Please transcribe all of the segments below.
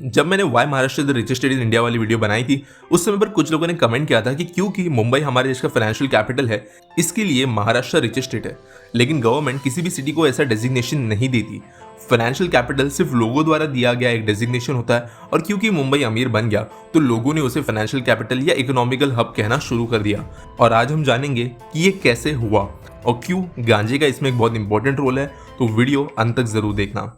जब मैंने why Maharashtra the richest state in India वाली वीडियो बनाई थी, उस समय पर कुछ लोगों ने कमेंट किया था कि क्योंकि मुंबई हमारे देश का फाइनेंशियल कैपिटल है, इसके लिए महाराष्ट्र रिचेस्ट स्टेट है। लेकिन गवर्नमेंट किसी भी सिटी को ऐसा डेजिग्नेशन नहीं देती। फाइनेंशियल कैपिटल सिर्फ लोगों द्वारा दिया गया एक डेजिग्नेशन होता है, और क्योंकि मुंबई अमीर बन गया तो लोगों ने उसे फाइनेंशियल कैपिटल या इकोनॉमिकल हब कहना शुरू कर दिया। और आज हम जानेंगे कि ये कैसे हुआ और क्यों गांजे का इसमें एक बहुत इंपॉर्टेंट रोल है। तो वीडियो अंत तक जरूर देखना।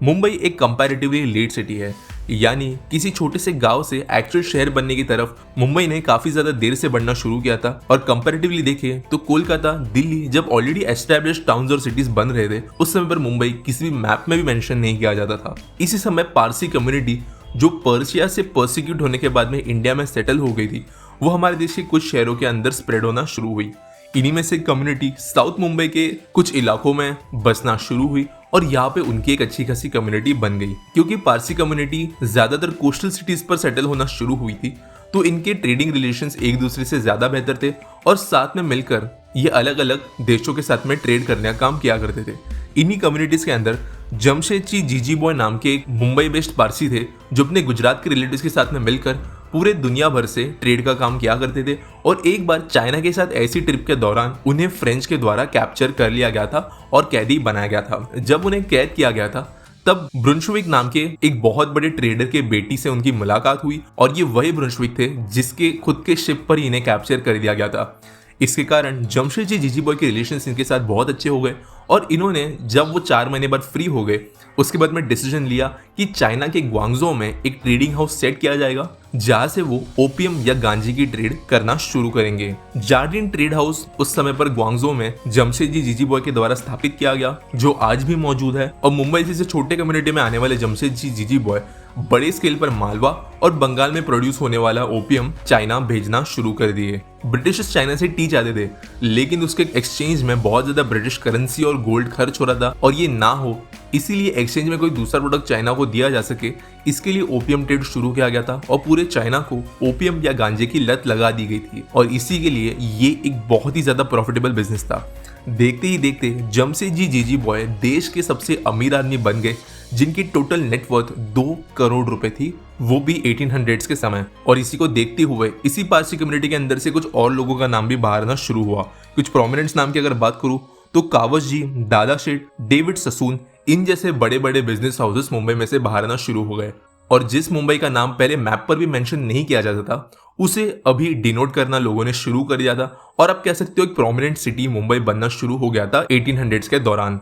मुंबई एक कंपैरेटिवली लेट सिटी है, यानी किसी छोटे से गांव से एक्चुअल शहर बनने की तरफ मुंबई ने काफी ज्यादा देर से बढ़ना शुरू किया था। और कंपैरेटिवली देखें तो कोलकाता, दिल्ली जब ऑलरेडी एस्टैब्लिश्ड टाउन्स और सिटीज बन रहे थे, उस समय पर मुंबई किसी भी मैप में भी मेंशन नहीं किया जाता था। इसी समय पारसी कम्युनिटी जो पर्शिया से पर्सिक्यूट होने के बाद में इंडिया में सेटल हो गई थी, वो हमारे देश के कुछ शहरों के अंदर स्प्रेड होना शुरू हुई। इन्हीं में से कम्युनिटी साउथ मुंबई के कुछ इलाकों में बसना शुरू हुई और यहाँ पे उनकी एक अच्छी खासी कम्युनिटी बन गई। क्योंकि पारसी कम्युनिटी ज्यादातर कोस्टल सिटीज पर सेटल होना शुरू हुई थी, तो इनके ट्रेडिंग रिलेशंस एक दूसरे से ज्यादा बेहतर थे और साथ में मिलकर ये अलग अलग देशों के साथ में ट्रेड करने का काम किया करते थे। इन्हीं कम्युनिटीज के अंदर जमशेदजी जीजी बॉय नाम के एक मुंबई बेस्ड पारसी थे, जो अपने गुजरात के रिलेटिव्स के साथ में मिलकर पूरे दुनिया भर से ट्रेड का काम किया करते थे। और एक बार चाइना के साथ ऐसी ट्रिप के दौरान उन्हें फ्रेंच के द्वारा कैप्चर कर लिया गया था और कैदी बनाया गया था। जब उन्हें कैद किया गया था, तब ब्रुंशविक नाम के एक बहुत बड़े ट्रेडर के बेटी से उनकी मुलाकात हुई, और ये वही ब्रुंशविक थे जिसके खुद के शिप पर ही इन्हें कैप्चर कर दिया गया था। इसके कारण जमशेदजी जीजी बॉय के रिलेशंस इनके साथ बहुत अच्छे हो गए, और इन्होंने जब वो 4 महीने बाद फ्री हो गए, उसके बाद में डिसीजन लिया कि चाइना के ग्वांगझो में एक ट्रेडिंग हाउस सेट किया जाएगा, जहां से वो ओपियम या गांजे की ट्रेड करना शुरू करेंगे। जार्डिन ट्रेड हाउस उस समय पर ग्वांगझो में जमशेदजी जीजी बॉय के द्वारा स्थापित किया गया, जो आज भी मौजूद है। और मुंबई जैसे छोटे कम्युनिटी में आने वाले जमशेदजी जीजी बॉय बड़े स्केल पर मालवा और बंगाल में प्रोड्यूस होने वाला ओपियम चाइना भेजना शुरू कर दिए। ब्रिटिश चाइना से टी चाहते थे, लेकिन उसके एक्सचेंज में बहुत ज्यादा ब्रिटिश करेंसी और गोल्ड खर्च हो रहा था, और ये ना हो इसीलिए एक्सचेंज में कोई दूसरा प्रोडक्ट चाइना को दिया जा सके, इसके लिए ओपियम ट्रेड शुरू किया गया था। और पूरे चाइना को ओपियम या गांजे की लत लगा दी गई थी, और इसी के लिए ये एक बहुत ही ज्यादा प्रॉफिटेबल बिजनेस था। देखते ही देखते जमशेदजी जीजी बॉय देश के सबसे अमीर आदमी बन गए, जिनकी टोटल नेटवर्थ 2 करोड़ रुपए थी, वो भी 1800s के समय। और इसी को देखते हुए इसी पारसी कम्युनिटी के अंदर से कुछ और लोगों का नाम भी बाहर आना शुरू हुआ। कुछ प्रोमिनेंट्स नाम की अगर बात करूं तो कावस जी, दादा शेठ, डेविड ससून, इन जैसे बड़े बड़े बिजनेस हाउसेस मुंबई में से बाहर आना शुरू हो गए। और जिस मुंबई का नाम पहले मैप पर भी मेंशन नहीं किया जाता था, उसे अभी डिनोट करना लोगों ने शुरू कर दिया था, और आप कह सकते हो एक प्रोमिनेंट सिटी मुंबई बनना शुरू हो गया था 1800s के दौरान।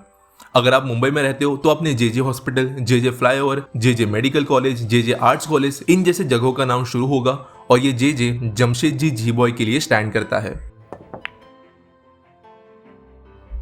अगर आप मुंबई में रहते हो तो आपने JJ hospital, JJ flyover, JJ medical college, JJ arts college, इन जैसे जगहों का नाम शुरू होगा, और ये जेजे जमशेदजी जी बॉय के लिए स्टैंड करता है।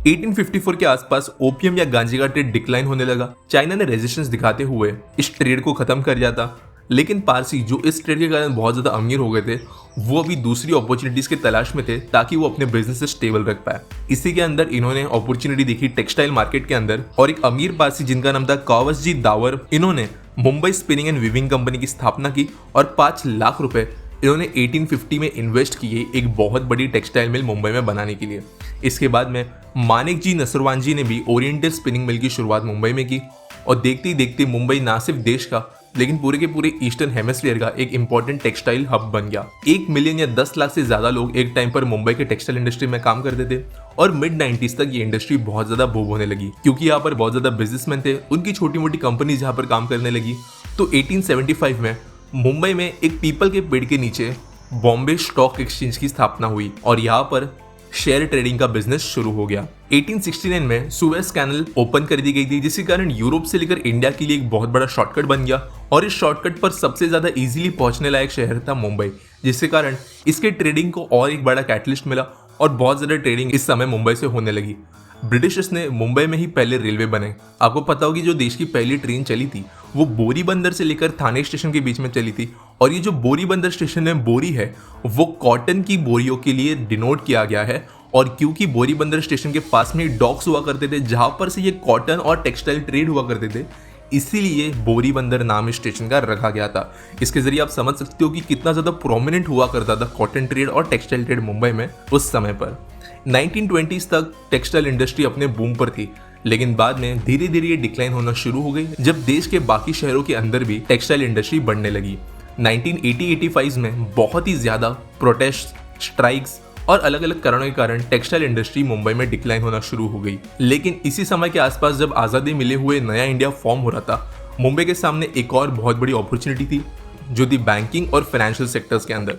1854 के आसपास ओपियम या गांजे का ट्रेड डिक्लाइन होने लगा। चाइना ने रेजिस्टेंस दिखाते हुए इस ट्रेड को खत्म कर दिया था, लेकिन पारसी जो इस ट्रेड के कारण बहुत ज्यादा अमीर हो गए थे, वो अभी दूसरी अपॉर्चुनिटीज के तलाश में थे ताकि वो अपने बिजनेस से स्टेबल रख पाए। इसी के अंदर इन्होंने अपॉर्चुनिटी देखी टेक्सटाइल मार्केट के अंदर, और एक अमीर पारसी जिनका नाम था कावसजी दावर, इन्होंने Mumbai spinning and weaving company की स्थापना की, और 5 लाख रुपए इन्होंने 1850 में इन्वेस्ट किए एक बहुत बड़ी टेक्सटाइल मिल मुंबई में बनाने के लिए। इसके बाद में मानिक जी नसरवान जी ने भी ओरिएंटल स्पिनिंग मिल की शुरुआत मुंबई में की, और देखते ही देखते मुंबई ना सिर्फ देश का लेकिन पूरे के पूरे ईस्टर्न हेमिस्फीयर का एक इंपॉर्टेंट टेक्सटाइल हब बन गया। 1 मिलियन या 10 लाख से ज्यादा लोग एक टाइम पर मुंबई के टेक्सटाइल इंडस्ट्री में काम करते थे, और मिड 90s तक ये इंडस्ट्री बहुत ज्यादा बूम होने लगी, क्योंकि यहाँ पर बहुत ज्यादा बिजनेसमैन थे, उनकी छोटी मोटी कंपनीज यहाँ पर काम करने लगी। तो 1875 में मुंबई में एक पीपल के पेड़ के नीचे बॉम्बे स्टॉक एक्सचेंज की स्थापना हुई, और यहाँ पर शेयर ट्रेडिंग का बिजनेस शुरू हो गया। 1869 में सुएज कैनल ओपन कर दी गई थी, जिसके कारण यूरोप से लेकर इंडिया के लिए एक बहुत बड़ा शॉर्टकट बन गया, और इस शॉर्टकट पर सबसे ज्यादा इजीली पहुंचने लायक शहर था मुंबई, जिसके कारण इसके ट्रेडिंग को और एक बड़ा कैटलिस्ट मिला, और बहुत ज्यादा ट्रेडिंग इस समय मुंबई से होने लगी। ब्रिटिशर्स ने मुंबई में ही पहले रेलवे बनाए। आपको पता होगी जो देश की पहली ट्रेन चली थी वो बोरी बंदर से लेकर थाने स्टेशन के बीच में चली थी, और ये जो बोरी बंदर स्टेशन में बोरी है वो कॉटन की बोरियों के लिए डिनोट किया गया है। और क्योंकि बोरी बंदर स्टेशन के पास में डॉक्स हुआ करते थे जहां पर से ये कॉटन और टेक्सटाइल ट्रेड हुआ करते थे, इसीलिए बोरी बंदर नाम इस स्टेशन का रखा गया था। इसके जरिए आप समझ सकते हो कि कितना ज़्यादा प्रोमिनेंट हुआ करता था कॉटन ट्रेड और टेक्सटाइल ट्रेड मुंबई में उस समय पर। 1920s तक टेक्सटाइल इंडस्ट्री अपने बूम पर थी, लेकिन बाद में धीरे धीरे ये डिक्लाइन होना शुरू हो गई जब देश के बाकी शहरों के अंदर भी टेक्सटाइल इंडस्ट्री बढ़ने लगी। 1980-85 में बहुत ही ज़्यादा प्रोटेस्ट, स्ट्राइक्स और अलग अलग कारणों के कारण टेक्सटाइल इंडस्ट्री मुंबई में डिक्लाइन होना शुरू हो गई। लेकिन इसी समय के आसपास जब आज़ादी मिले हुए नया इंडिया फॉर्म हो रहा था, मुंबई के सामने एक और बहुत बड़ी अपॉर्चुनिटी थी, जो थी बैंकिंग और फाइनेंशियल सेक्टर्स के अंदर।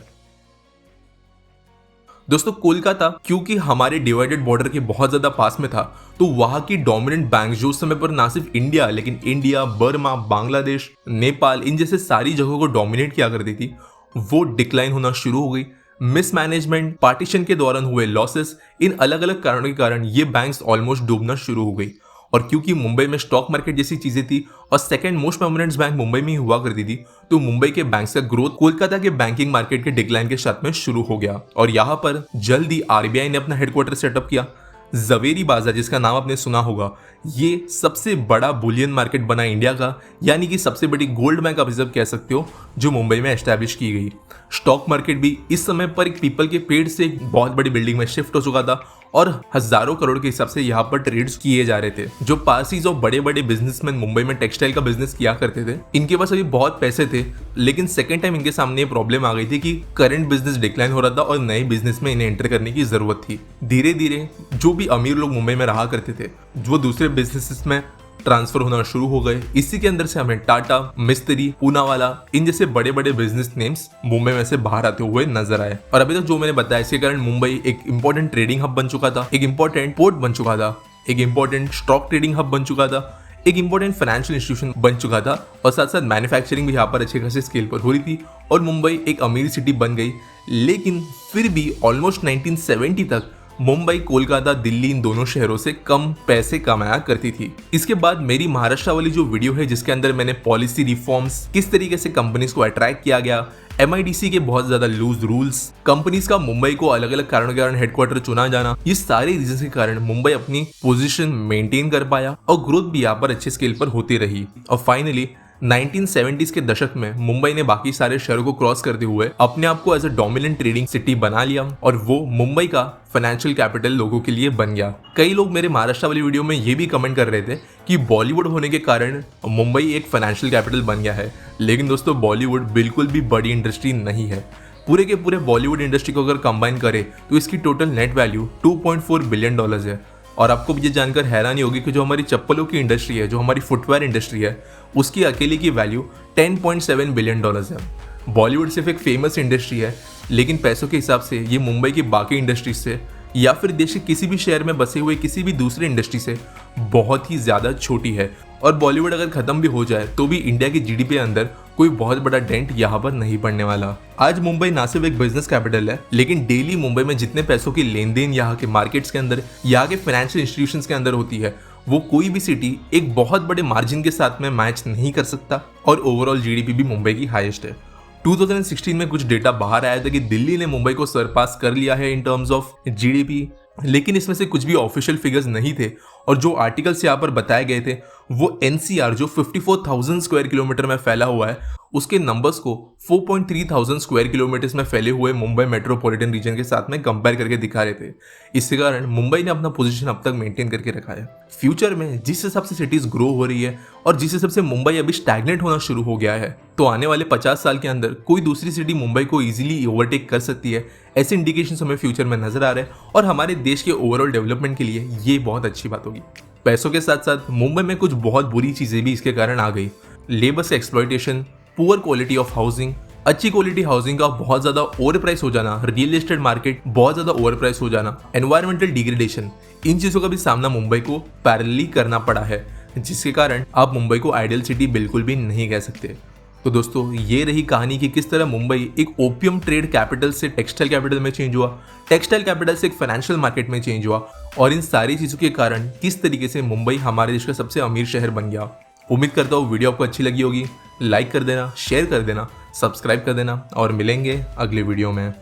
दोस्तों, कोलकाता क्योंकि हमारे डिवाइडेड बॉर्डर के बहुत ज्यादा पास में था, तो वहां की डोमिनेंट बैंक जो उस समय पर ना सिर्फ इंडिया लेकिन इंडिया, बर्मा, बांग्लादेश, नेपाल इन जैसे सारी जगहों को डोमिनेट किया करती थी, वो डिक्लाइन होना शुरू हो गई। मिसमैनेजमेंट, पार्टीशन के दौरान हुए लॉसेस, इन अलग अलग कारणों के कारण ये बैंक्स ऑलमोस्ट डूबना शुरू हो गई। और क्योंकि मुंबई में स्टॉक मार्केट जैसी चीजें थी और second most prominent bank Mumbai में ही हुआ करती थी, तो मुंबई के बैंक्स का ग्रोथ कोलकाता के बैंकिंग मार्केट के डिक्लाइन के साथ में शुरू हो गया। और यहाँ पर जल्दी आरबीआई ने अपना हेडक्वार्टर सेटअप किया। जवेरी बाजार, जिसका नाम आपने सुना होगा, ये सबसे बड़ा बुलियन मार्केट बना इंडिया का, यानी कि सबसे बड़ी गोल्ड बैंक आप रिजर्व कह सकते हो, जो मुंबई में एस्टैब्लिश की गई। स्टॉक मार्केट भी इस समय पर एक पीपल के पेड़ से एक बहुत बड़ी बिल्डिंग में शिफ्ट हो चुका था और हजारों करोड़ के हिसाब से यहाँ पर ट्रेड्स किए जा रहे थे। जो पार्सीज और बड़े बड़े बिजनेसमैन मुंबई में टेक्सटाइल का बिजनेस किया करते थे, इनके पास अभी बहुत पैसे थे, लेकिन सेकेंड टाइम इनके सामने ये प्रॉब्लम आ गई थी कि करंट बिजनेस डिक्लाइन हो रहा था और नए बिजनेस में इन्हें एंटर करने की जरूरत थी। धीरे धीरे जो भी अमीर लोग मुंबई में रहा करते थे, वो दूसरे बिजनेसेस में ट्रांसफर होना शुरू हो गए। इसी के अंदर से हमें टाटा, मिस्त्री, पूनावाला इन जैसे बड़े बड़े बिजनेस नेम्स मुंबई में से बाहर आते हुए नजर आए। और अभी तक जो मैंने बताया, इसके कारण मुंबई एक इंपॉर्टेंट ट्रेडिंग हब बन चुका था, एक इंपॉर्टेंट पोर्ट बन चुका था, एक इंपॉर्टेंट स्टॉक ट्रेडिंग हब बन चुका था, एक इंपॉर्टेंट फाइनेंशियल इंस्टीट्यूशन बन चुका था, और साथ साथ मैन्युफैक्चरिंग भी यहाँ पर अच्छे खासे स्केल पर हो रही थी और मुंबई एक अमीर सिटी बन गई। लेकिन फिर भी ऑलमोस्ट 1970 तक मुंबई, कोलकाता, दिल्ली इन दोनों शहरों से कम पैसे कमाया करती थी। इसके बाद मेरी महाराष्ट्र वाली जो वीडियो है, जिसके अंदर मैंने पॉलिसी रिफॉर्म्स, किस तरीके से कंपनीज को अट्रैक्ट किया गया, MIDC के बहुत ज्यादा लूज रूल्स, कंपनीज का मुंबई को अलग अलग कारणों के कारण हेडक्वार्टर चुना जाना, ये सारे रीजन के कारण मुंबई अपनी पोजीशन मेंटेन कर पाया और ग्रोथ भी यहाँ पर अच्छे स्केल पर होती रही। और फाइनली 1970s के दशक में मुंबई ने बाकी सारे शहरों को क्रॉस करते हुए अपने आप को as a dominant trading city बना लिया और वो मुंबई का फाइनेंशियल कैपिटल लोगों के लिए बन गया। कई लोग मेरे महाराष्ट्र वाली वीडियो में ये भी कमेंट कर रहे थे कि बॉलीवुड होने के कारण मुंबई एक फाइनेंशियल कैपिटल बन गया है, लेकिन दोस्तों बॉलीवुड बिल्कुल भी बड़ी इंडस्ट्री नहीं है। पूरे के पूरे बॉलीवुड इंडस्ट्री को अगर कंबाइन करें तो इसकी टोटल नेट वैल्यू $2.4 बिलियन है। और आपको ये जानकर हैरानी होगी कि जो हमारी चप्पलों की इंडस्ट्री है, जो हमारी फुटवेयर इंडस्ट्री है, उसकी अकेले की वैल्यू $10.7 बिलियन है। बॉलीवुड सिर्फ एक फेमस इंडस्ट्री है, लेकिन पैसों के हिसाब से ये मुंबई की बाकी इंडस्ट्री से या फिर देश के किसी भी शहर में बसे हुए किसी भी दूसरी इंडस्ट्री से बहुत ही ज़्यादा छोटी है। और बॉलीवुड अगर खत्म भी हो जाए तो भी इंडिया की GDP के अंदर कोई बहुत बड़ा डेंट यहाँ पर नहीं पड़ने वाला। आज मुंबई ना सिर्फ एक बिजनेस कैपिटल है, लेकिन डेली मुंबई में जितने पैसों की लेन देन यहाँ के मार्केट्स के अंदर, यहाँ के फाइनेंशियल इंस्टीट्यूशंस के अंदर होती है, वो कोई भी सिटी एक बहुत बड़े मार्जिन के साथ में मैच नहीं कर सकता। और ओवरऑल GDP भी मुंबई की हाईएस्ट है। 2016 में कुछ डेटा बाहर आया था कि दिल्ली ने मुंबई को सरपास कर लिया है इन टर्म्स ऑफ GDP, लेकिन इसमें से कुछ भी ऑफिशियल फिगर्स नहीं थे। और जो आर्टिकल्स यहाँ पर बताए गए थे वो NCR जो 54,000 स्क्वायर किलोमीटर में फैला हुआ है, उसके नंबर्स को 4,300 स्क्वायर किलोमीटर्स में फैले हुए मुंबई मेट्रोपॉलिटन रीजन के साथ में कंपेयर करके दिखा रहे थे। इसके कारण मुंबई ने अपना पोजीशन अब तक मेंटेन करके रखा है। फ्यूचर में जिस हिसाब से सिटीज ग्रो हो रही है और जिस हिसाब से मुंबई अभी स्टैग्नेट होना शुरू हो गया है, तो आने वाले 50 साल के अंदर कोई दूसरी सिटी मुंबई को इजीली ओवरटेक कर सकती है। ऐसे इंडिकेशंस हमें फ्यूचर में नजर आ रहे हैं और हमारे देश के ओवरऑल डेवलपमेंट के लिए ये बहुत अच्छी बात होगी। पैसों के साथ साथ मुंबई में कुछ बहुत बुरी चीजें भी इसके कारण आ गई। Labour exploitation, poor quality of housing, अच्छी क्वालिटी हाउसिंग का बहुत ज्यादा ओवर प्राइस हो जाना, रियल एस्टेट मार्केट बहुत ज्यादा ओवर प्राइस हो जाना, एनवायरमेंटल डिग्रेडेशन, इन चीजों का भी सामना मुंबई को पैरेलली करना पड़ा है, जिसके कारण आप मुंबई को आइडियल सिटी बिल्कुल भी नहीं कह सकते। तो दोस्तों, ये रही कहानी कि किस तरह मुंबई एक ओपियम ट्रेड कैपिटल से टेक्सटाइल कैपिटल में चेंज हुआ, टेक्सटाइल कैपिटल से एक फाइनेंशियल मार्केट में चेंज हुआ, और इन सारी चीजों के कारण किस तरीके से मुंबई हमारे देश का सबसे अमीर शहर बन गया। उम्मीद करता हूँ वीडियो आपको अच्छी लगी होगी। लाइक कर देना, शेयर कर देना, सब्सक्राइब कर देना और मिलेंगे अगले वीडियो में।